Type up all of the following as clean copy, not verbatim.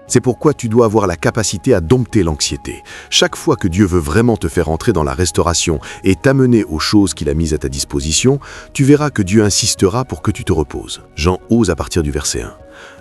C'est pourquoi tu dois avoir la capacité à dompter l'anxiété. Chaque fois que Dieu veut vraiment te faire entrer dans la restauration et t'amener aux choses qu'il a mises à ta disposition, tu verras que Dieu insistera pour que tu te reposes. Jean 11 à partir du verset 1.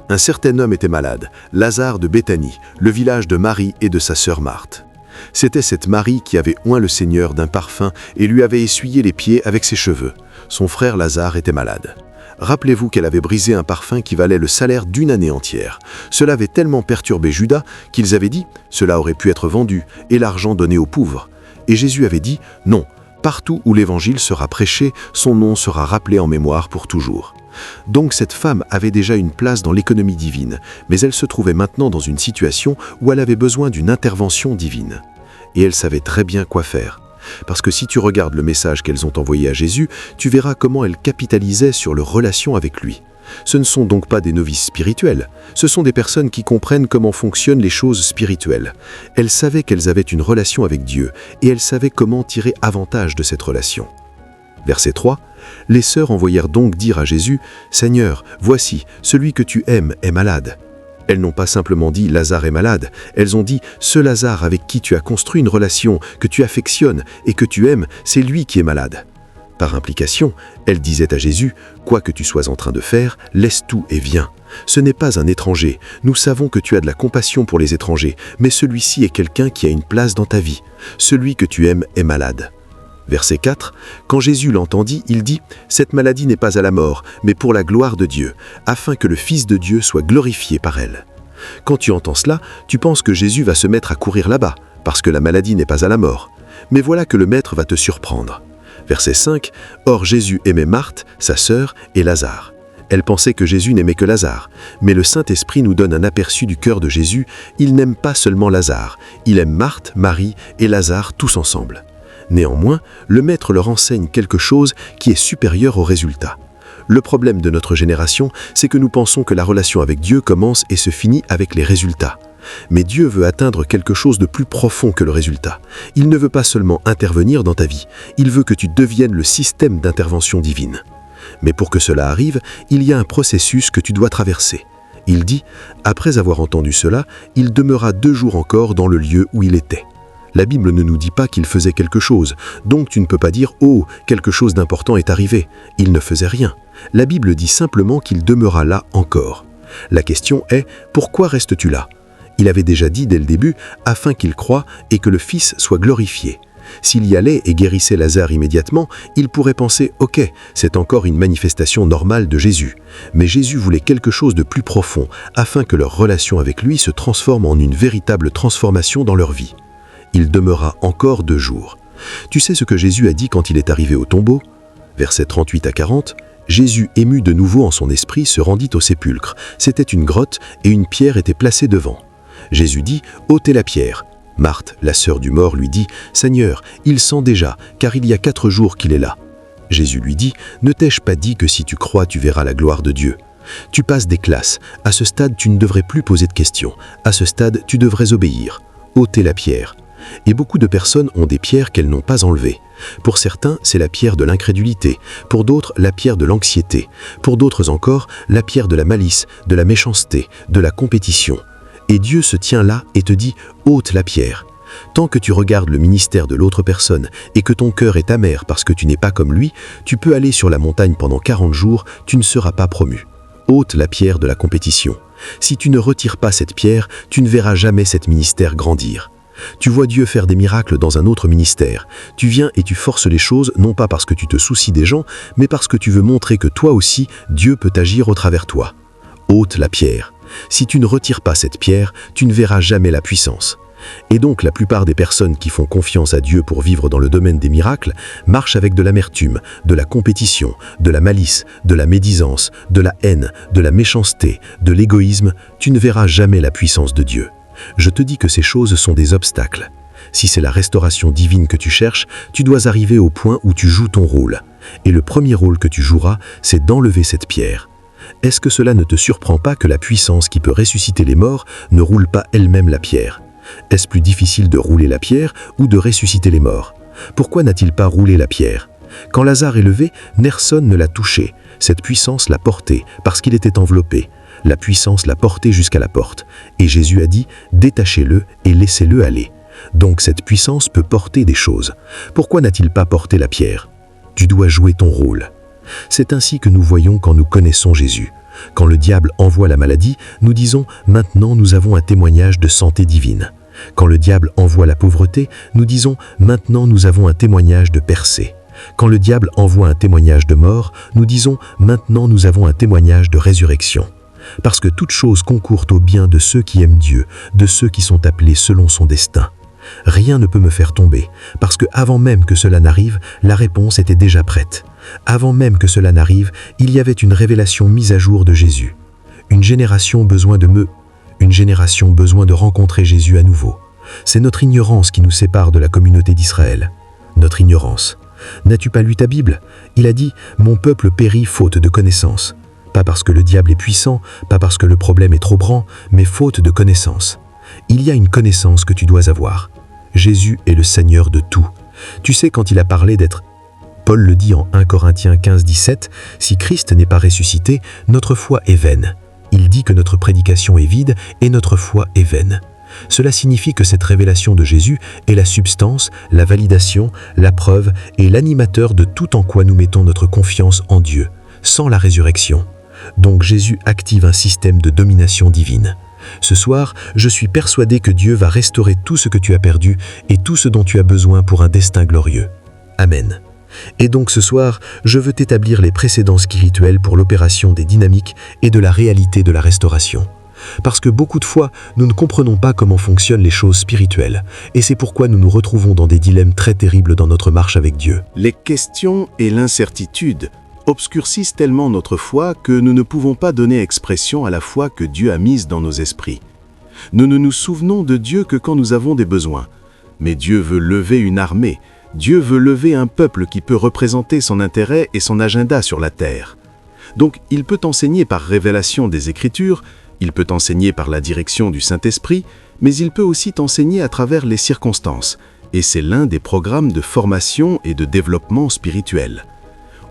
Un certain homme était malade, Lazare de Béthanie, le village de Marie et de sa sœur Marthe. C'était cette Marie qui avait oint le Seigneur d'un parfum et lui avait essuyé les pieds avec ses cheveux. Son frère Lazare était malade. Rappelez-vous qu'elle avait brisé un parfum qui valait le salaire d'une année entière. Cela avait tellement perturbé Judas qu'ils avaient dit « Cela aurait pu être vendu et l'argent donné aux pauvres ». Et Jésus avait dit « Non, partout où l'évangile sera prêché, son nom sera rappelé en mémoire pour toujours ». Donc cette femme avait déjà une place dans l'économie divine, mais elle se trouvait maintenant dans une situation où elle avait besoin d'une intervention divine. Et elle savait très bien quoi faire. Parce que si tu regardes le message qu'elles ont envoyé à Jésus, tu verras comment elles capitalisaient sur leur relation avec lui. Ce ne sont donc pas des novices spirituels, ce sont des personnes qui comprennent comment fonctionnent les choses spirituelles. Elles savaient qu'elles avaient une relation avec Dieu et elles savaient comment tirer avantage de cette relation. Verset 3. Les sœurs envoyèrent donc dire à Jésus « Seigneur, voici, celui que tu aimes est malade ». Elles n'ont pas simplement dit « Lazare est malade », elles ont dit « Ce Lazare avec qui tu as construit une relation, que tu affectionnes et que tu aimes, c'est lui qui est malade ». Par implication, elles disaient à Jésus « Quoi que tu sois en train de faire, laisse tout et viens. Ce n'est pas un étranger, nous savons que tu as de la compassion pour les étrangers, mais celui-ci est quelqu'un qui a une place dans ta vie. Celui que tu aimes est malade. » Verset 4, quand Jésus l'entendit, il dit « Cette maladie n'est pas à la mort, mais pour la gloire de Dieu, afin que le Fils de Dieu soit glorifié par elle. » Quand tu entends cela, tu penses que Jésus va se mettre à courir là-bas, parce que la maladie n'est pas à la mort. Mais voilà que le Maître va te surprendre. Verset 5, or Jésus aimait Marthe, sa sœur, et Lazare. Elle pensait que Jésus n'aimait que Lazare, mais le Saint-Esprit nous donne un aperçu du cœur de Jésus. Il n'aime pas seulement Lazare, il aime Marthe, Marie et Lazare tous ensemble. Néanmoins, le Maître leur enseigne quelque chose qui est supérieur au résultat. Le problème de notre génération, c'est que nous pensons que la relation avec Dieu commence et se finit avec les résultats. Mais Dieu veut atteindre quelque chose de plus profond que le résultat. Il ne veut pas seulement intervenir dans ta vie, il veut que tu deviennes le système d'intervention divine. Mais pour que cela arrive, il y a un processus que tu dois traverser. Il dit, après avoir entendu cela, il demeura 2 jours encore dans le lieu où il était. La Bible ne nous dit pas qu'il faisait quelque chose, donc tu ne peux pas dire « Oh, quelque chose d'important est arrivé ». Il ne faisait rien. La Bible dit simplement qu'il demeura là encore. La question est « Pourquoi restes-tu là ?» Il avait déjà dit dès le début « Afin qu'il croie et que le Fils soit glorifié ». S'il y allait et guérissait Lazare immédiatement, il pourrait penser « Ok, c'est encore une manifestation normale de Jésus ». Mais Jésus voulait quelque chose de plus profond, afin que leur relation avec lui se transforme en une véritable transformation dans leur vie. Il demeura encore 2 jours. Tu sais ce que Jésus a dit quand il est arrivé au tombeau ? Versets 38 à 40. Jésus, ému de nouveau en son esprit, se rendit au sépulcre. C'était une grotte et une pierre était placée devant. Jésus dit « Ôtez la pierre ». Marthe, la sœur du mort, lui dit « Seigneur, il sent déjà, car il y a 4 jours qu'il est là. » Jésus lui dit « Ne t'ai-je pas dit que si tu crois, tu verras la gloire de Dieu ? Tu passes des classes. À ce stade, tu ne devrais plus poser de questions. À ce stade, tu devrais obéir. Ôtez la pierre. » Et beaucoup de personnes ont des pierres qu'elles n'ont pas enlevées. Pour certains, c'est la pierre de l'incrédulité. Pour d'autres, la pierre de l'anxiété. Pour d'autres encore, la pierre de la malice, de la méchanceté, de la compétition. Et Dieu se tient là et te dit « ôte la pierre ». Tant que tu regardes le ministère de l'autre personne et que ton cœur est amer parce que tu n'es pas comme lui, tu peux aller sur la montagne pendant 40 jours, tu ne seras pas promu. Ôte la pierre de la compétition. Si tu ne retires pas cette pierre, tu ne verras jamais cet ministère grandir. Tu vois Dieu faire des miracles dans un autre ministère. Tu viens et tu forces les choses, non pas parce que tu te soucies des gens, mais parce que tu veux montrer que toi aussi, Dieu peut agir au travers toi. Ôte la pierre. Si tu ne retires pas cette pierre, tu ne verras jamais la puissance. Et donc la plupart des personnes qui font confiance à Dieu pour vivre dans le domaine des miracles marchent avec de l'amertume, de la compétition, de la malice, de la médisance, de la haine, de la méchanceté, de l'égoïsme. Tu ne verras jamais la puissance de Dieu. Je te dis que ces choses sont des obstacles. Si c'est la restauration divine que tu cherches, tu dois arriver au point où tu joues ton rôle. Et le premier rôle que tu joueras, c'est d'enlever cette pierre. Est-ce que cela ne te surprend pas que la puissance qui peut ressusciter les morts ne roule pas elle-même la pierre ? Est-ce plus difficile de rouler la pierre ou de ressusciter les morts ? Pourquoi n'a-t-il pas roulé la pierre ? Quand Lazare est levé, personne ne l'a touché. Cette puissance l'a porté parce qu'il était enveloppé. La puissance l'a porté jusqu'à la porte. Et Jésus a dit, détachez-le et laissez-le aller. Donc cette puissance peut porter des choses. Pourquoi n'a-t-il pas porté la pierre? Tu dois jouer ton rôle. C'est ainsi que nous voyons quand nous connaissons Jésus. Quand le diable envoie la maladie, nous disons « Maintenant nous avons un témoignage de santé divine ». Quand le diable envoie la pauvreté, nous disons « Maintenant nous avons un témoignage de percée ». Quand le diable envoie un témoignage de mort, nous disons « Maintenant nous avons un témoignage de résurrection ». Parce que toute chose concourt au bien de ceux qui aiment Dieu, de ceux qui sont appelés selon son destin. Rien ne peut me faire tomber, parce que avant même que cela n'arrive, la réponse était déjà prête. Avant même que cela n'arrive, il y avait une révélation mise à jour de Jésus. Une génération besoin de rencontrer Jésus à nouveau. C'est notre ignorance qui nous sépare de la communauté d'Israël. Notre ignorance. N'as-tu pas lu ta Bible? Il a dit « Mon peuple périt faute de connaissance ». Pas parce que le diable est puissant, pas parce que le problème est trop grand, mais faute de connaissance. Il y a une connaissance que tu dois avoir. Jésus est le Seigneur de tout. Tu sais, quand il a parlé d'être... Paul le dit en 1 Corinthiens 15, 17, « Si Christ n'est pas ressuscité, notre foi est vaine. » Il dit que notre prédication est vide et notre foi est vaine. Cela signifie que cette révélation de Jésus est la substance, la validation, la preuve et l'animateur de tout en quoi nous mettons notre confiance en Dieu, sans la résurrection. Donc Jésus active un système de domination divine. Ce soir, je suis persuadé que Dieu va restaurer tout ce que tu as perdu et tout ce dont tu as besoin pour un destin glorieux. Amen. Et donc ce soir, je veux t'établir les précédents spirituels pour l'opération des dynamiques et de la réalité de la restauration. Parce que beaucoup de fois, nous ne comprenons pas comment fonctionnent les choses spirituelles, et c'est pourquoi nous nous retrouvons dans des dilemmes très terribles dans notre marche avec Dieu. Les questions et l'incertitude obscurcissent tellement notre foi que nous ne pouvons pas donner expression à la foi que Dieu a mise dans nos esprits. Nous ne nous souvenons de Dieu que quand nous avons des besoins. Mais Dieu veut lever une armée. Dieu veut lever un peuple qui peut représenter son intérêt et son agenda sur la terre. Donc, il peut enseigner par révélation des Écritures, il peut enseigner par la direction du Saint-Esprit, mais il peut aussi t'enseigner à travers les circonstances, et c'est l'un des programmes de formation et de développement spirituel.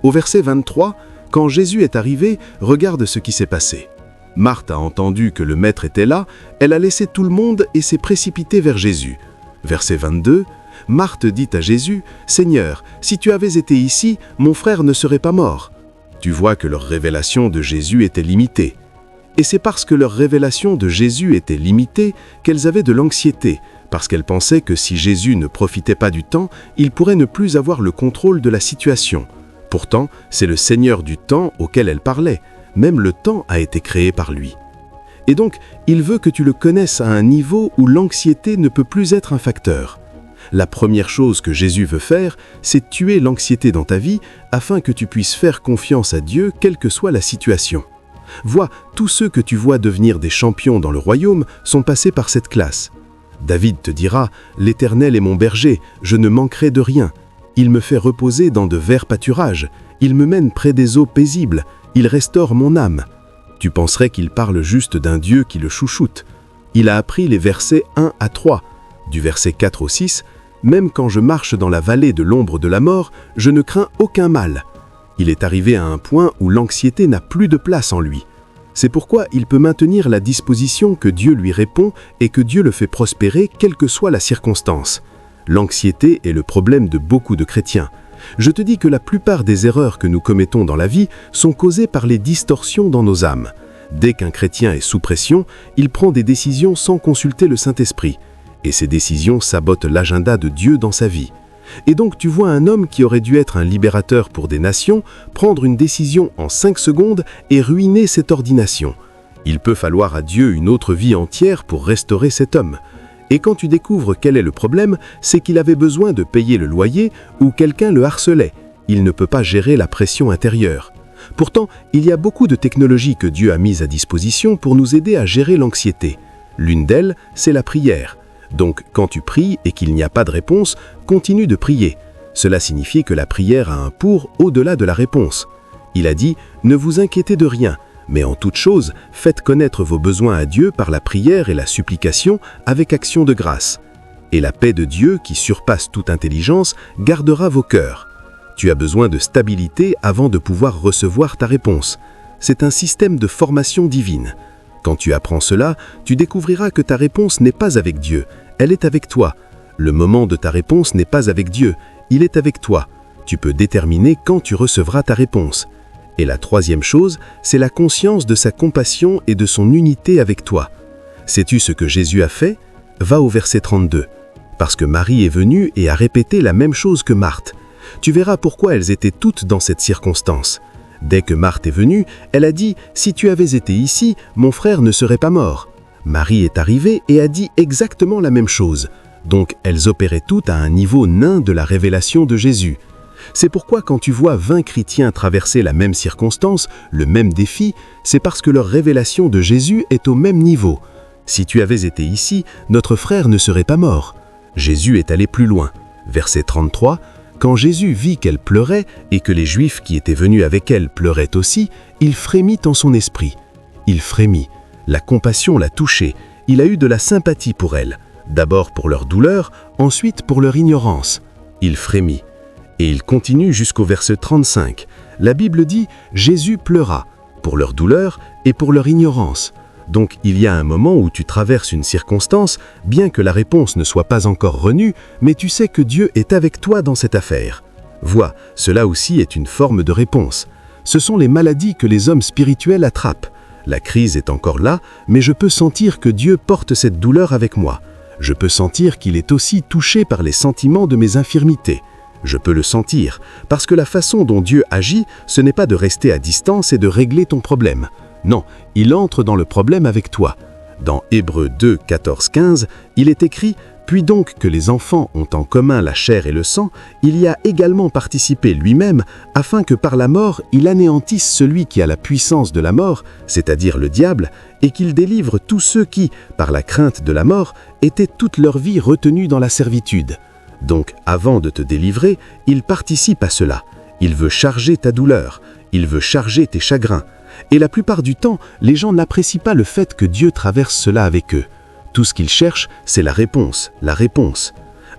Au verset 23, quand Jésus est arrivé, regarde ce qui s'est passé. Marthe a entendu que le Maître était là, elle a laissé tout le monde et s'est précipitée vers Jésus. Verset 22, Marthe dit à Jésus, « Seigneur, si tu avais été ici, mon frère ne serait pas mort. » Tu vois que leur révélation de Jésus était limitée. Et c'est parce que leur révélation de Jésus était limitée qu'elles avaient de l'anxiété, parce qu'elles pensaient que si Jésus ne profitait pas du temps, il pourrait ne plus avoir le contrôle de la situation. Pourtant, c'est le Seigneur du temps auquel elles parlaient. Même le temps a été créé par lui. Et donc, il veut que tu le connaisses à un niveau où l'anxiété ne peut plus être un facteur. La première chose que Jésus veut faire, c'est tuer l'anxiété dans ta vie afin que tu puisses faire confiance à Dieu quelle que soit la situation. Vois, tous ceux que tu vois devenir des champions dans le royaume sont passés par cette classe. David te dira « L'Éternel est mon berger, je ne manquerai de rien. Il me fait reposer dans de verts pâturages, il me mène près des eaux paisibles, il restaure mon âme. » Tu penserais qu'il parle juste d'un Dieu qui le chouchoute. Il a appris les versets 1 à 3, du verset 4 au 6, « Même quand je marche dans la vallée de l'ombre de la mort, je ne crains aucun mal. » Il est arrivé à un point où l'anxiété n'a plus de place en lui. C'est pourquoi il peut maintenir la disposition que Dieu lui répond et que Dieu le fait prospérer quelle que soit la circonstance. L'anxiété est le problème de beaucoup de chrétiens. Je te dis que la plupart des erreurs que nous commettons dans la vie sont causées par les distorsions dans nos âmes. Dès qu'un chrétien est sous pression, il prend des décisions sans consulter le Saint-Esprit. Et ces décisions sabotent l'agenda de Dieu dans sa vie. Et donc tu vois un homme qui aurait dû être un libérateur pour des nations, prendre une décision en 5 secondes et ruiner cette ordination. Il peut falloir à Dieu une autre vie entière pour restaurer cet homme. Et quand tu découvres quel est le problème, c'est qu'il avait besoin de payer le loyer ou quelqu'un le harcelait. Il ne peut pas gérer la pression intérieure. Pourtant, il y a beaucoup de technologies que Dieu a mises à disposition pour nous aider à gérer l'anxiété. L'une d'elles, c'est la prière. Donc, quand tu pries et qu'il n'y a pas de réponse, continue de prier. Cela signifie que la prière a un pour au-delà de la réponse. Il a dit « Ne vous inquiétez de rien, mais en toute chose, faites connaître vos besoins à Dieu par la prière et la supplication avec action de grâce. Et la paix de Dieu, qui surpasse toute intelligence, gardera vos cœurs. » Tu as besoin de stabilité avant de pouvoir recevoir ta réponse. C'est un système de formation divine. Quand tu apprends cela, tu découvriras que ta réponse n'est pas avec Dieu, elle est avec toi. Le moment de ta réponse n'est pas avec Dieu, il est avec toi. Tu peux déterminer quand tu recevras ta réponse. Et la troisième chose, c'est la conscience de sa compassion et de son unité avec toi. Sais-tu ce que Jésus a fait? Va au verset 32. Parce que Marie est venue et a répété la même chose que Marthe. Tu verras pourquoi elles étaient toutes dans cette circonstance. Dès que Marthe est venue, elle a dit « Si tu avais été ici, mon frère ne serait pas mort ». Marie est arrivée et a dit exactement la même chose. Donc elles opéraient toutes à un niveau nain de la révélation de Jésus. C'est pourquoi quand tu vois 20 chrétiens traverser la même circonstance, le même défi, c'est parce que leur révélation de Jésus est au même niveau. Si tu avais été ici, notre frère ne serait pas mort. Jésus est allé plus loin. Verset 33, quand Jésus vit qu'elle pleurait et que les Juifs qui étaient venus avec elle pleuraient aussi, il frémit en son esprit. Il frémit. La compassion l'a touché. Il a eu de la sympathie pour elle. D'abord pour leur douleur, ensuite pour leur ignorance. Il frémit. Et il continue jusqu'au verset 35. La Bible dit « Jésus pleura » pour leur douleur et pour leur ignorance. Donc il y a un moment où tu traverses une circonstance, bien que la réponse ne soit pas encore venue, mais tu sais que Dieu est avec toi dans cette affaire. Vois, cela aussi est une forme de réponse. Ce sont les maladies que les hommes spirituels attrapent. La crise est encore là, mais je peux sentir que Dieu porte cette douleur avec moi. Je peux sentir qu'il est aussi touché par les sentiments de mes infirmités. Je peux le sentir, parce que la façon dont Dieu agit, ce n'est pas de rester à distance et de régler ton problème. Non, il entre dans le problème avec toi. Dans Hébreux 2, 14, 15, il est écrit « Puis donc que les enfants ont en commun la chair et le sang, il y a également participé lui-même, afin que par la mort il anéantisse celui qui a la puissance de la mort, c'est-à-dire le diable, et qu'il délivre tous ceux qui, par la crainte de la mort, étaient toute leur vie retenus dans la servitude. » Donc, avant de te délivrer, il participe à cela. Il veut charger ta douleur, il veut charger tes chagrins. Et la plupart du temps, les gens n'apprécient pas le fait que Dieu traverse cela avec eux. Tout ce qu'ils cherchent, c'est la réponse, la réponse.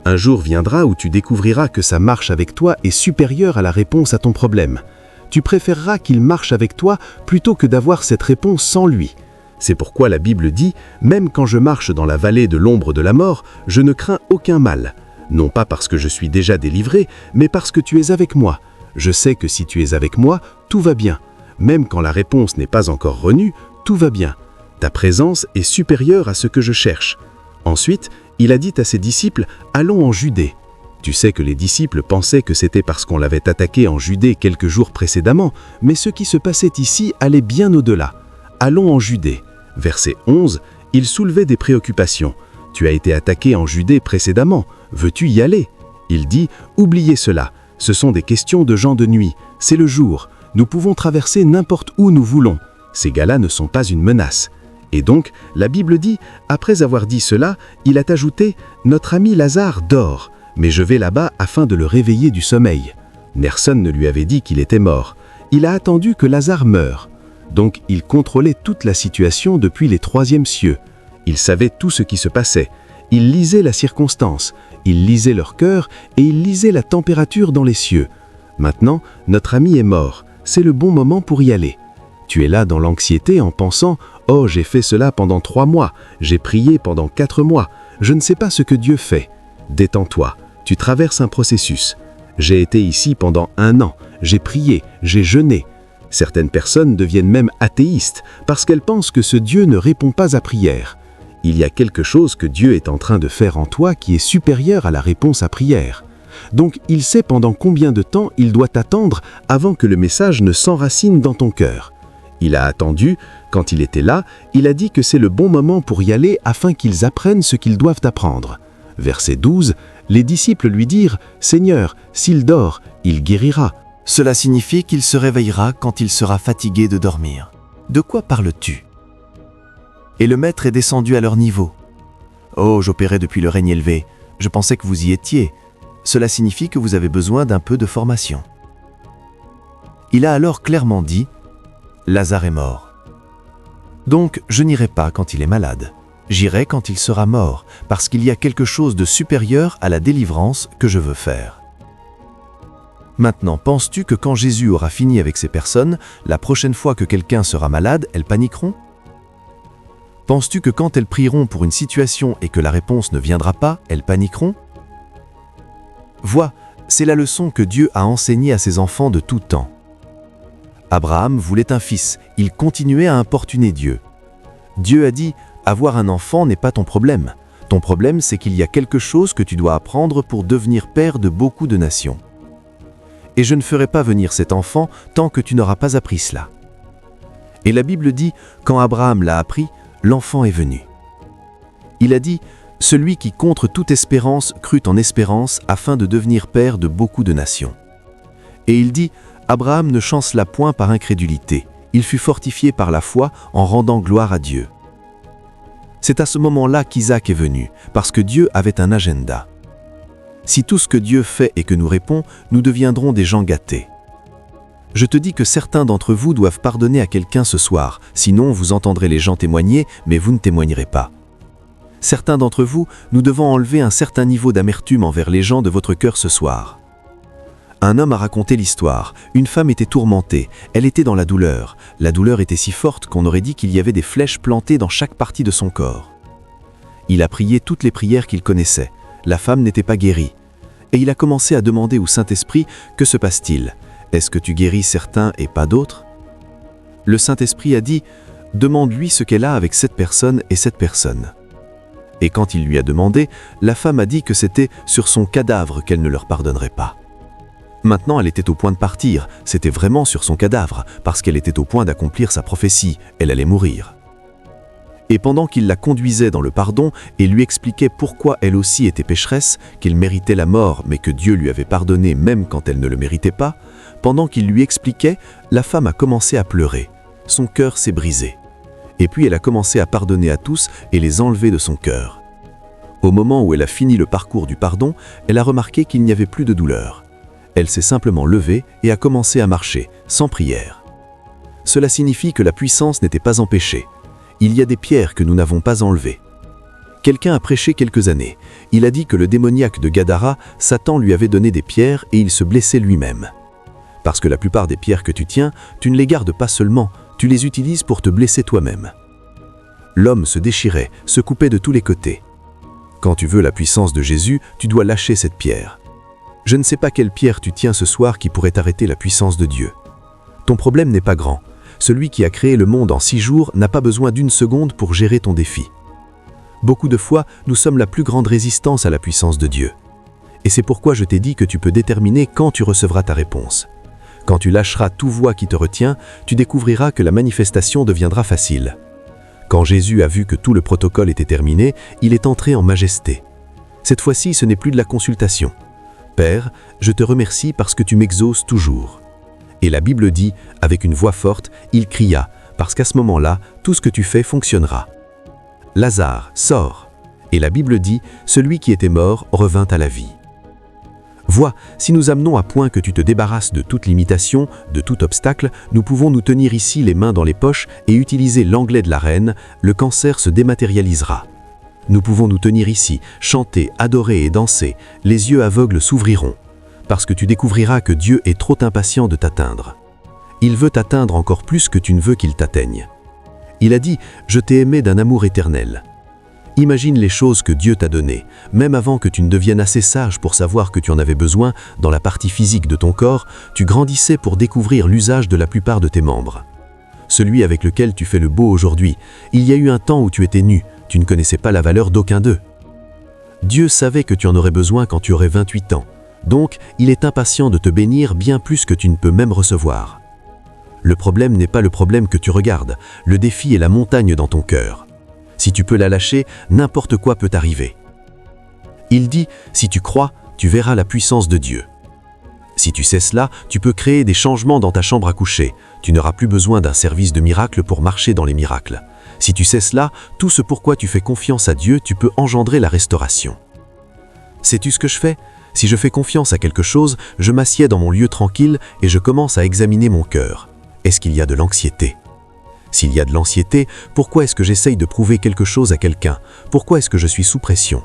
Un jour viendra où tu découvriras que sa marche avec toi est supérieure à la réponse à ton problème. Tu préféreras qu'il marche avec toi plutôt que d'avoir cette réponse sans lui. C'est pourquoi la Bible dit « Même quand je marche dans la vallée de l'ombre de la mort, je ne crains aucun mal. Non pas parce que je suis déjà délivré, mais parce que tu es avec moi. Je sais que si tu es avec moi, tout va bien. Même quand la réponse n'est pas encore venue, tout va bien. Ta présence est supérieure à ce que je cherche. » Ensuite, il a dit à ses disciples « Allons en Judée ». Tu sais que les disciples pensaient que c'était parce qu'on l'avait attaqué en Judée quelques jours précédemment, mais ce qui se passait ici allait bien au-delà. « Allons en Judée ». Verset 11, il soulevait des préoccupations. « Tu as été attaqué en Judée précédemment, veux-tu y aller ?» Il dit « Oubliez cela, ce sont des questions de gens de nuit, c'est le jour. Nous pouvons traverser n'importe où nous voulons. Ces gars-là ne sont pas une menace. » Et donc, la Bible dit, après avoir dit cela, il a ajouté « Notre ami Lazare dort, mais je vais là-bas afin de le réveiller du sommeil. » Nerson ne lui avait dit qu'il était mort. Il a attendu que Lazare meure. Donc, il contrôlait toute la situation depuis les troisièmes cieux. Il savait tout ce qui se passait. Il lisait la circonstance, il lisait leur cœur et il lisait la température dans les cieux. Maintenant, notre ami est mort. C'est le bon moment pour y aller. Tu es là dans l'anxiété en pensant « Oh, j'ai fait cela pendant 3 mois, j'ai prié pendant 4 mois, je ne sais pas ce que Dieu fait. » Détends-toi, tu traverses un processus. J'ai été ici pendant 1 an, j'ai prié, j'ai jeûné. Certaines personnes deviennent même athéistes parce qu'elles pensent que ce Dieu ne répond pas à prière. Il y a quelque chose que Dieu est en train de faire en toi qui est supérieur à la réponse à prière. Donc il sait pendant combien de temps il doit attendre avant que le message ne s'enracine dans ton cœur. Il a attendu, quand il était là, il a dit que c'est le bon moment pour y aller afin qu'ils apprennent ce qu'ils doivent apprendre. Verset 12, les disciples lui dirent « Seigneur, s'il dort, il guérira. » Cela signifie qu'il se réveillera quand il sera fatigué de dormir. De quoi parles-tu? Et le maître est descendu à leur niveau. Oh, j'opérais depuis le règne élevé. Je pensais que vous y étiez. Cela signifie que vous avez besoin d'un peu de formation. Il a alors clairement dit « Lazare est mort. Donc je n'irai pas quand il est malade. J'irai quand il sera mort, parce qu'il y a quelque chose de supérieur à la délivrance que je veux faire. » Maintenant, penses-tu que quand Jésus aura fini avec ces personnes, la prochaine fois que quelqu'un sera malade, elles paniqueront? Penses-tu que quand elles prieront pour une situation et que la réponse ne viendra pas, elles paniqueront? Vois, c'est la leçon que Dieu a enseignée à ses enfants de tout temps. Abraham voulait un fils, il continuait à importuner Dieu. Dieu a dit, avoir un enfant n'est pas ton problème. Ton problème, c'est qu'il y a quelque chose que tu dois apprendre pour devenir père de beaucoup de nations. Et je ne ferai pas venir cet enfant tant que tu n'auras pas appris cela. Et la Bible dit, quand Abraham l'a appris, l'enfant est venu. Il a dit, celui qui contre toute espérance crut en espérance afin de devenir père de beaucoup de nations. Et il dit, Abraham ne chancela point par incrédulité, il fut fortifié par la foi en rendant gloire à Dieu. C'est à ce moment-là qu'Isaac est venu, parce que Dieu avait un agenda. Si tout ce que Dieu fait et que nous répond, nous deviendrons des gens gâtés. Je te dis que certains d'entre vous doivent pardonner à quelqu'un ce soir, sinon vous entendrez les gens témoigner, mais vous ne témoignerez pas. Certains d'entre vous, nous devons enlever un certain niveau d'amertume envers les gens de votre cœur ce soir. Un homme a raconté l'histoire. Une femme était tourmentée. Elle était dans la douleur. La douleur était si forte qu'on aurait dit qu'il y avait des flèches plantées dans chaque partie de son corps. Il a prié toutes les prières qu'il connaissait. La femme n'était pas guérie. Et il a commencé à demander au Saint-Esprit, que se passe-t-il? Est-ce que tu guéris certains et pas d'autres? Le Saint-Esprit a dit, demande-lui ce qu'elle a avec cette personne et cette personne. Et quand il lui a demandé, la femme a dit que c'était sur son cadavre qu'elle ne leur pardonnerait pas. Maintenant, elle était au point de partir, c'était vraiment sur son cadavre, parce qu'elle était au point d'accomplir sa prophétie, elle allait mourir. Et pendant qu'il la conduisait dans le pardon et lui expliquait pourquoi elle aussi était pécheresse, qu'elle méritait la mort mais que Dieu lui avait pardonné même quand elle ne le méritait pas, pendant qu'il lui expliquait, la femme a commencé à pleurer. Son cœur s'est brisé. Et puis elle a commencé à pardonner à tous et les enlever de son cœur. Au moment où elle a fini le parcours du pardon, elle a remarqué qu'il n'y avait plus de douleur. Elle s'est simplement levée et a commencé à marcher, sans prière. Cela signifie que la puissance n'était pas empêchée. Il y a des pierres que nous n'avons pas enlevées. Quelqu'un a prêché quelques années. Il a dit que le démoniaque de Gadara, Satan lui avait donné des pierres et il se blessait lui-même. Parce que la plupart des pierres que tu tiens, tu ne les gardes pas seulement, tu les utilises pour te blesser toi-même. L'homme se déchirait, se coupait de tous les côtés. Quand tu veux la puissance de Jésus, tu dois lâcher cette pierre. Je ne sais pas quelle pierre tu tiens ce soir qui pourrait arrêter la puissance de Dieu. Ton problème n'est pas grand. Celui qui a créé le monde en 6 jours n'a pas besoin d'une seconde pour gérer ton défi. Beaucoup de fois, nous sommes la plus grande résistance à la puissance de Dieu. Et c'est pourquoi je t'ai dit que tu peux déterminer quand tu recevras ta réponse. Quand tu lâcheras tout voie qui te retient, tu découvriras que la manifestation deviendra facile. Quand Jésus a vu que tout le protocole était terminé, il est entré en majesté. Cette fois-ci, ce n'est plus de la consultation. Père, je te remercie parce que tu m'exauces toujours. Et la Bible dit, avec une voix forte, il cria, parce qu'à ce moment-là, tout ce que tu fais fonctionnera. Lazare, sors. Et la Bible dit, celui qui était mort revint à la vie. Vois, si nous amenons à point que tu te débarrasses de toute limitation, de tout obstacle, nous pouvons nous tenir ici les mains dans les poches et utiliser l'anglais de la reine, le cancer se dématérialisera. Nous pouvons nous tenir ici, chanter, adorer et danser, les yeux aveugles s'ouvriront, parce que tu découvriras que Dieu est trop impatient de t'atteindre. Il veut t'atteindre encore plus que tu ne veux qu'il t'atteigne. Il a dit, je t'ai aimé d'un amour éternel. Imagine les choses que Dieu t'a données, même avant que tu ne deviennes assez sage pour savoir que tu en avais besoin, dans la partie physique de ton corps, tu grandissais pour découvrir l'usage de la plupart de tes membres. Celui avec lequel tu fais le beau aujourd'hui, il y a eu un temps où tu étais nu, tu ne connaissais pas la valeur d'aucun d'eux. Dieu savait que tu en aurais besoin quand tu aurais 28 ans, donc il est impatient de te bénir bien plus que tu ne peux même recevoir. Le problème n'est pas le problème que tu regardes, le défi est la montagne dans ton cœur. Si tu peux la lâcher, n'importe quoi peut arriver. Il dit, si tu crois, tu verras la puissance de Dieu. Si tu sais cela, tu peux créer des changements dans ta chambre à coucher. Tu n'auras plus besoin d'un service de miracle pour marcher dans les miracles. Si tu sais cela, tout ce pourquoi tu fais confiance à Dieu, tu peux engendrer la restauration. Sais-tu ce que je fais? Si je fais confiance à quelque chose, je m'assieds dans mon lieu tranquille et je commence à examiner mon cœur. Est-ce qu'il y a de l'anxiété? S'il y a de l'anxiété, pourquoi est-ce que j'essaye de prouver quelque chose à quelqu'un? Pourquoi est-ce que je suis sous pression?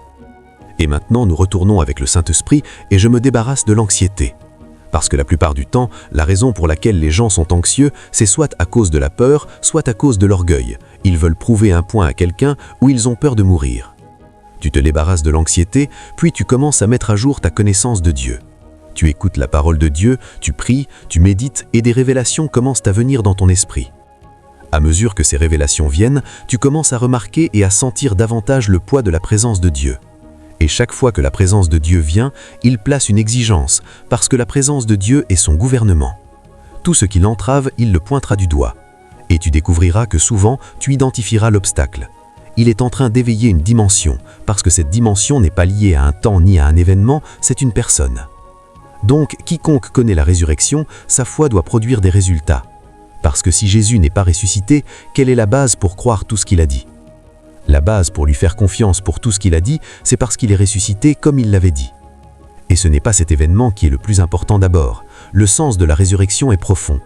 Et maintenant, nous retournons avec le Saint-Esprit et je me débarrasse de l'anxiété. Parce que la plupart du temps, la raison pour laquelle les gens sont anxieux, c'est soit à cause de la peur, soit à cause de l'orgueil. Ils veulent prouver un point à quelqu'un ou ils ont peur de mourir. Tu te débarrasses de l'anxiété, puis tu commences à mettre à jour ta connaissance de Dieu. Tu écoutes la parole de Dieu, tu pries, tu médites et des révélations commencent à venir dans ton esprit. À mesure que ces révélations viennent, tu commences à remarquer et à sentir davantage le poids de la présence de Dieu. Et chaque fois que la présence de Dieu vient, il place une exigence, parce que la présence de Dieu est son gouvernement. Tout ce qui l'entrave, il le pointera du doigt. Et tu découvriras que souvent, tu identifieras l'obstacle. Il est en train d'éveiller une dimension, parce que cette dimension n'est pas liée à un temps ni à un événement, c'est une personne. Donc, quiconque connaît la résurrection, sa foi doit produire des résultats. Parce que si Jésus n'est pas ressuscité, quelle est la base pour croire tout ce qu'il a dit ? La base pour lui faire confiance pour tout ce qu'il a dit, c'est parce qu'il est ressuscité comme il l'avait dit. Et ce n'est pas cet événement qui est le plus important d'abord. Le sens de la résurrection est profond.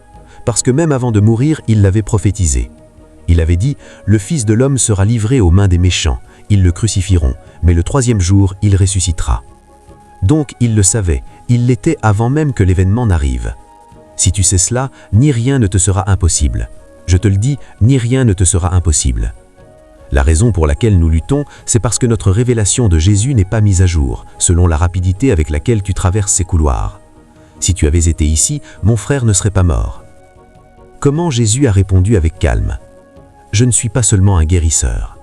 Parce que même avant de mourir, il l'avait prophétisé. Il avait dit « Le Fils de l'homme sera livré aux mains des méchants, ils le crucifieront, mais le 3e jour, il ressuscitera. » Donc il le savait, il l'était avant même que l'événement n'arrive. Si tu sais cela, ni rien ne te sera impossible. Je te le dis, ni rien ne te sera impossible. La raison pour laquelle nous luttons, c'est parce que notre révélation de Jésus n'est pas mise à jour, selon la rapidité avec laquelle tu traverses ces couloirs. Si tu avais été ici, mon frère ne serait pas mort. Comment Jésus a répondu avec calme ? Je ne suis pas seulement un guérisseur.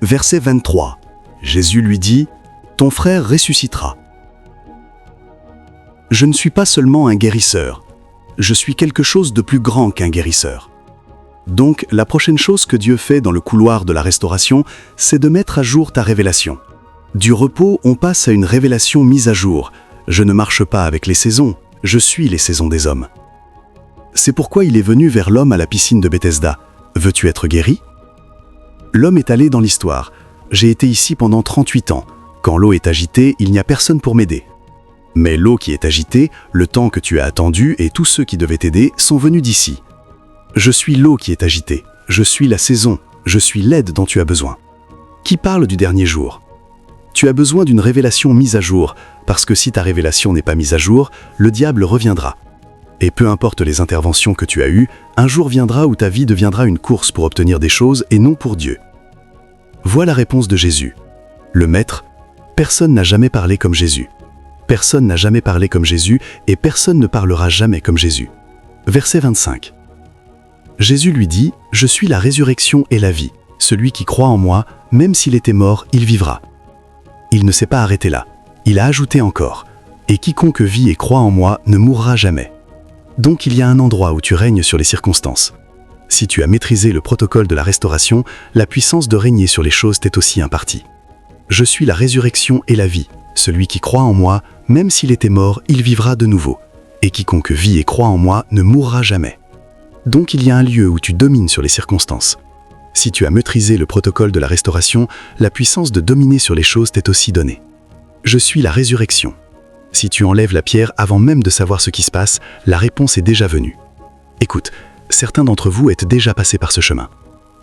Verset 23. Jésus lui dit, « Ton frère ressuscitera. » Je ne suis pas seulement un guérisseur. Je suis quelque chose de plus grand qu'un guérisseur. Donc, la prochaine chose que Dieu fait dans le couloir de la restauration, c'est de mettre à jour ta révélation. Du repos, on passe à une révélation mise à jour. Je ne marche pas avec les saisons, je suis les saisons des hommes. C'est pourquoi il est venu vers l'homme à la piscine de Bethesda. Veux-tu être guéri ? L'homme est allé dans l'histoire. J'ai été ici pendant 38 ans. Quand l'eau est agitée, il n'y a personne pour m'aider. Mais l'eau qui est agitée, le temps que tu as attendu et tous ceux qui devaient t'aider sont venus d'ici. Je suis l'eau qui est agitée, je suis la saison, je suis l'aide dont tu as besoin. Qui parle du dernier jour ? Tu as besoin d'une révélation mise à jour, parce que si ta révélation n'est pas mise à jour, le diable reviendra. Et peu importe les interventions que tu as eues, un jour viendra où ta vie deviendra une course pour obtenir des choses et non pour Dieu. Vois la réponse de Jésus. Le Maître, personne n'a jamais parlé comme Jésus. Personne n'a jamais parlé comme Jésus et personne ne parlera jamais comme Jésus. Verset 25. Jésus lui dit, « Je suis la résurrection et la vie. Celui qui croit en moi, même s'il était mort, il vivra. » Il ne s'est pas arrêté là. Il a ajouté encore, « Et quiconque vit et croit en moi ne mourra jamais. » Donc il y a un endroit où tu règnes sur les circonstances. Si tu as maîtrisé le protocole de la restauration, la puissance de régner sur les choses t'est aussi impartie. « Je suis la résurrection et la vie. Celui qui croit en moi, même s'il était mort, il vivra de nouveau. Et quiconque vit et croit en moi ne mourra jamais. » Donc il y a un lieu où tu domines sur les circonstances. Si tu as maîtrisé le protocole de la restauration, la puissance de dominer sur les choses t'est aussi donnée. Je suis la résurrection. Si tu enlèves la pierre avant même de savoir ce qui se passe, la réponse est déjà venue. Écoute, certains d'entre vous êtes déjà passés par ce chemin.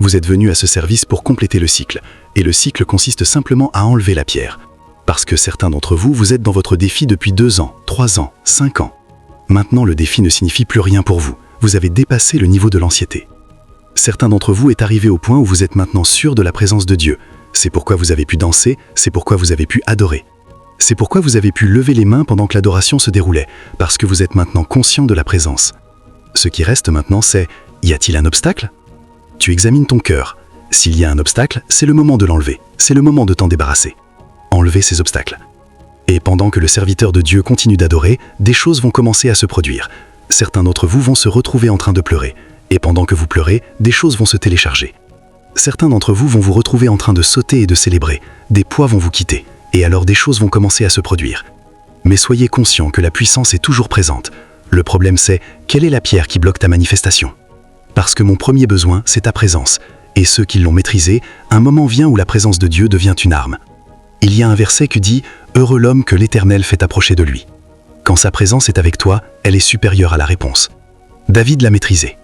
Vous êtes venus à ce service pour compléter le cycle, et le cycle consiste simplement à enlever la pierre. Parce que certains d'entre vous, vous êtes dans votre défi depuis 2 ans, 3 ans, 5 ans. Maintenant, le défi ne signifie plus rien pour vous. Vous avez dépassé le niveau de l'anxiété. Certains d'entre vous est arrivé au point où vous êtes maintenant sûr de la présence de Dieu. C'est pourquoi vous avez pu danser, c'est pourquoi vous avez pu adorer. C'est pourquoi vous avez pu lever les mains pendant que l'adoration se déroulait, parce que vous êtes maintenant conscient de la présence. Ce qui reste maintenant, c'est « Y a-t-il un obstacle ?» Tu examines ton cœur. S'il y a un obstacle, c'est le moment de l'enlever. C'est le moment de t'en débarrasser. Enlever ces obstacles. Et pendant que le serviteur de Dieu continue d'adorer, des choses vont commencer à se produire. Certains d'entre vous vont se retrouver en train de pleurer. Et pendant que vous pleurez, des choses vont se télécharger. Certains d'entre vous vont vous retrouver en train de sauter et de célébrer. Des poids vont vous quitter. Et alors des choses vont commencer à se produire. Mais soyez conscients que la puissance est toujours présente. Le problème c'est, quelle est la pierre qui bloque ta manifestation ? Parce que mon premier besoin, c'est ta présence. Et ceux qui l'ont maîtrisé, un moment vient où la présence de Dieu devient une arme. Il y a un verset qui dit « Heureux l'homme que l'Éternel fait approcher de lui ». Quand sa présence est avec toi, elle est supérieure à la réponse. David l'a maîtrisé.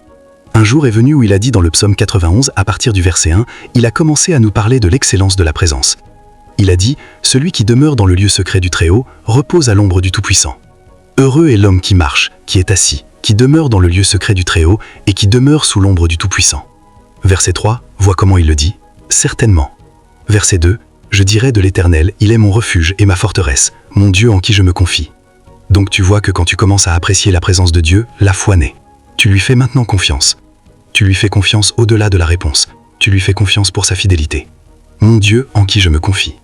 Un jour est venu où il a dit dans le psaume 91, à partir du verset 1, il a commencé à nous parler de l'excellence de la présence. Il a dit « Celui qui demeure dans le lieu secret du Très-Haut repose à l'ombre du Tout-Puissant. Heureux est l'homme qui marche, qui est assis, qui demeure dans le lieu secret du Très-Haut et qui demeure sous l'ombre du Tout-Puissant. » Verset 3, vois comment il le dit, certainement. Verset 2, je dirai de l'Éternel, il est mon refuge et ma forteresse, mon Dieu en qui je me confie. Donc tu vois que quand tu commences à apprécier la présence de Dieu, la foi naît. Tu lui fais maintenant confiance. Tu lui fais confiance au-delà de la réponse. Tu lui fais confiance pour sa fidélité. Mon Dieu en qui je me confie.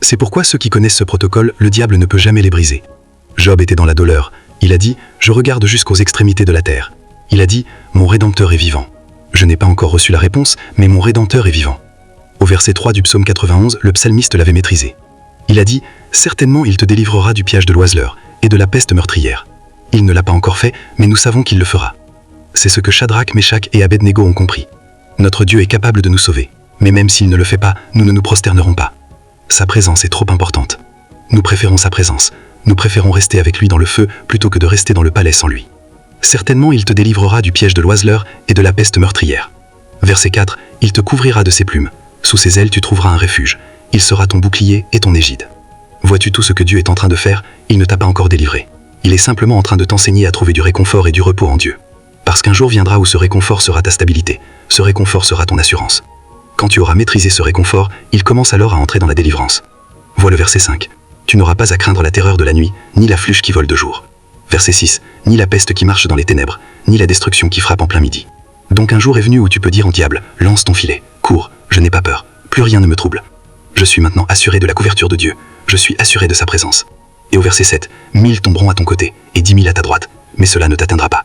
C'est pourquoi ceux qui connaissent ce protocole, le diable ne peut jamais les briser. Job était dans la douleur. Il a dit, je regarde jusqu'aux extrémités de la terre. Il a dit, mon Rédempteur est vivant. Je n'ai pas encore reçu la réponse, mais mon Rédempteur est vivant. Au verset 3 du psaume 91, le psalmiste l'avait maîtrisé. Il a dit, certainement il te délivrera du piège de l'oiseleur et de la peste meurtrière. Il ne l'a pas encore fait, mais nous savons qu'il le fera. C'est ce que Shadrach, Meshach et Abednego ont compris. Notre Dieu est capable de nous sauver, mais même s'il ne le fait pas, nous ne nous prosternerons pas. Sa présence est trop importante. Nous préférons sa présence. Nous préférons rester avec lui dans le feu plutôt que de rester dans le palais sans lui. Certainement il te délivrera du piège de l'oiseleur et de la peste meurtrière. Verset 4, il te couvrira de ses plumes. Sous ses ailes tu trouveras un refuge. Il sera ton bouclier et ton égide. Vois-tu tout ce que Dieu est en train de faire? Il ne t'a pas encore délivré. Il est simplement en train de t'enseigner à trouver du réconfort et du repos en Dieu. Parce qu'un jour viendra où ce réconfort sera ta stabilité. Ce réconfort sera ton assurance. Quand tu auras maîtrisé ce réconfort, il commence alors à entrer dans la délivrance. Vois le verset 5. Tu n'auras pas à craindre la terreur de la nuit, ni la flèche qui vole de jour. Verset 6. Ni la peste qui marche dans les ténèbres, ni la destruction qui frappe en plein midi. Donc un jour est venu où tu peux dire au diable, lance ton filet, cours, je n'ai pas peur, plus rien ne me trouble. Je suis maintenant assuré de la couverture de Dieu, je suis assuré de sa présence. Et au verset 7, 1000 tomberont à ton côté, et 10 000 à ta droite, mais cela ne t'atteindra pas.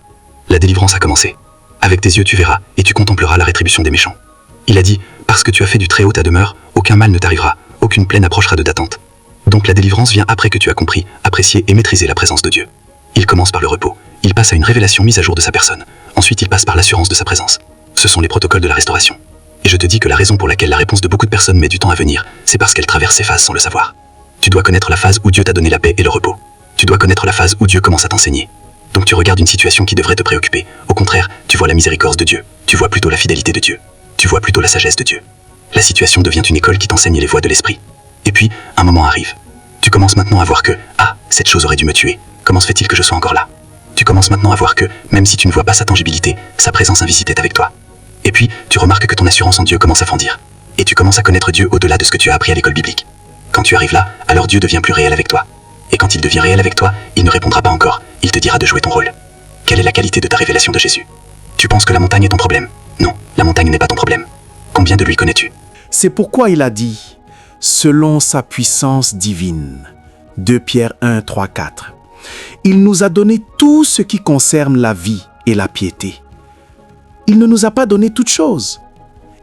La délivrance a commencé. Avec tes yeux tu verras, et tu contempleras la rétribution des méchants. Il a dit, parce que tu as fait du Très-Haut ta demeure, aucun mal ne t'arrivera, aucune plaie n'approchera de ta tente. Donc la délivrance vient après que tu as compris, apprécié et maîtrisé la présence de Dieu. Il commence par le repos, il passe à une révélation mise à jour de sa personne, ensuite il passe par l'assurance de sa présence. Ce sont les protocoles de la restauration. Et je te dis que la raison pour laquelle la réponse de beaucoup de personnes met du temps à venir, c'est parce qu'elle traverse ces phases sans le savoir. Tu dois connaître la phase où Dieu t'a donné la paix et le repos. Tu dois connaître la phase où Dieu commence à t'enseigner. Donc tu regardes une situation qui devrait te préoccuper. Au contraire, tu vois la miséricorde de Dieu. Tu vois plutôt la fidélité de Dieu. Tu vois plutôt la sagesse de Dieu. La situation devient une école qui t'enseigne les voies de l'esprit. Et puis, un moment arrive. Tu commences maintenant à voir que, ah, cette chose aurait dû me tuer. Comment se fait-il que je sois encore là? Tu commences maintenant à voir que, même si tu ne vois pas sa tangibilité, sa présence invisite est avec toi. Et puis, tu remarques que ton assurance en Dieu commence à grandir. Et tu commences à connaître Dieu au-delà de ce que tu as appris à l'école biblique. Quand tu arrives là, alors Dieu devient plus réel avec toi. Et quand il devient réel avec toi, il ne répondra pas encore, il te dira de jouer ton rôle. Quelle est la qualité de ta révélation de Jésus? Tu penses que la montagne est ton problème? Non, la montagne n'est pas ton problème. Combien de lui connais-tu? C'est pourquoi il a dit, selon sa puissance divine. 2 Pierre 1, 3, 4. Il nous a donné tout ce qui concerne la vie et la piété. Il ne nous a pas donné toutes choses.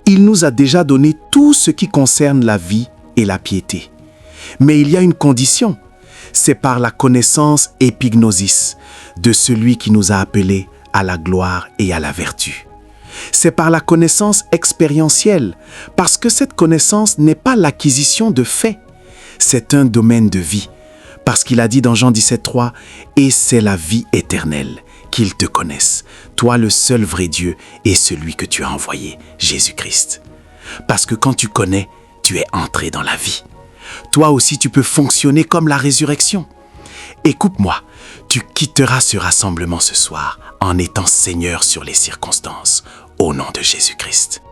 Il nous a déjà donné tout ce qui concerne la vie et la piété. Mais il y a une condition. C'est par la connaissance épignosis de celui qui nous a appelés à la gloire et à la vertu. C'est par la connaissance expérientielle, parce que cette connaissance n'est pas l'acquisition de faits, c'est un domaine de vie. Parce qu'il a dit dans Jean 17,3, « Et c'est la vie éternelle, qu'ils te connaissent, toi le seul vrai Dieu et celui que tu as envoyé, Jésus-Christ. » Parce que quand tu connais, tu es entré dans la vie. Toi aussi tu peux fonctionner comme la résurrection. Écoute-moi, tu quitteras ce rassemblement ce soir en étant Seigneur sur les circonstances, au nom de Jésus-Christ.